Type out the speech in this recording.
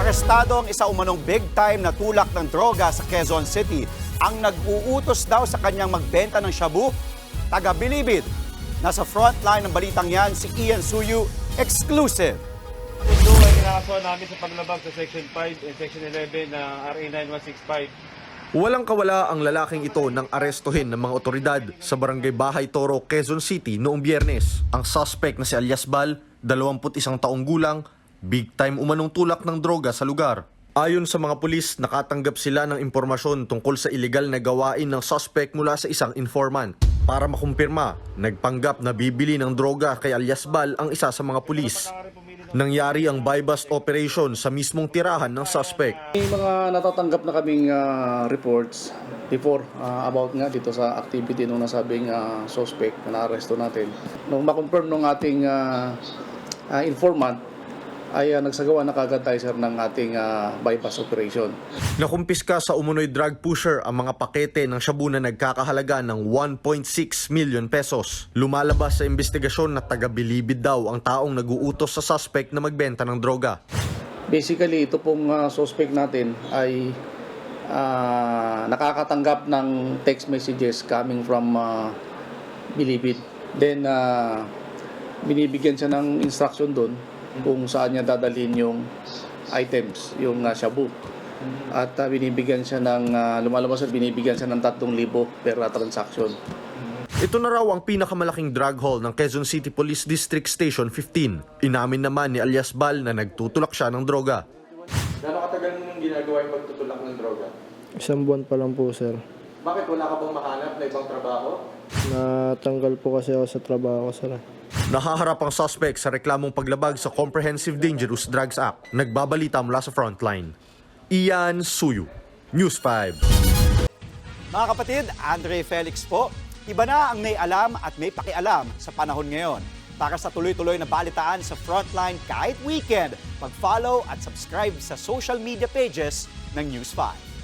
Arestado ang isa umanong big-time na tulak ng droga sa Quezon City. Ang nag-uutos daw sa kanyang magbenta ng shabu, taga Bilibid. Nasa frontline ng balitang yan si Ian Suyu, exclusive. Ito ay kinakasuhan namin sa paglabag sa Section 5 and Section 11 ng RA 9165. Walang kawala ang lalaking ito nang arestuhin ng mga otoridad sa Barangay Bahay Toro, Quezon City noong Biyernes. Ang suspect na si Alias Bal, 21 taong gulang, big time umanong tulak ng droga sa lugar. Ayon sa mga pulis, nakatanggap sila ng impormasyon tungkol sa illegal na gawain ng suspect mula sa isang informant. Para makumpirma, nagpanggap na bibili ng droga kay Alias Bal ang isa sa mga pulis. Nangyari ang buy-bust operation sa mismong tirahan ng suspect. May mga natatanggap na kaming reports before about nga dito sa activity nung nasabing suspect na naaresto natin. Nung makonfirm nung ating informant, ay nagsagawa na kagad tayo sir ng ating buy-bust operation. Nakumpiska sa umunoy drug pusher ang mga pakete ng shabu na nagkakahalaga ng 1.6 million pesos. Lumalabas sa investigasyon na taga Bilibid daw ang taong nag-uutos sa suspect na magbenta ng droga. Basically, ito pong suspect natin ay nakakatanggap ng text messages coming from Bilibid. Then, binibigyan siya ng instruction doon kung saan niya dadalhin yung items, yung shabu. At binibigyan siya ng, lumalabas at binibigyan siya ng 3,000 per transaction. Ito na raw ang pinakamalaking drug haul ng Quezon City Police District Station 15. Inamin naman ni Alias Bal na nagtutulak siya ng droga. Gano'ng katagal mong ginagawa yung pagtutulak ng droga? 1 buwan pa lang po, sir. Bakit wala ka bang mahanap na ibang trabaho? Natanggal po kasi ako sa trabaho ko, sir. Nahaharap ang suspect sa reklamong paglabag sa Comprehensive Dangerous Drugs Act. Nagbabalita mula sa frontline. Ian Suyu, News 5. Mga kapatid, Andre Felix po. Iba na ang may alam at may pakialam sa panahon ngayon. Para sa tuloy-tuloy na balitaan sa Frontline kahit weekend, mag-follow at subscribe sa social media pages ng News 5.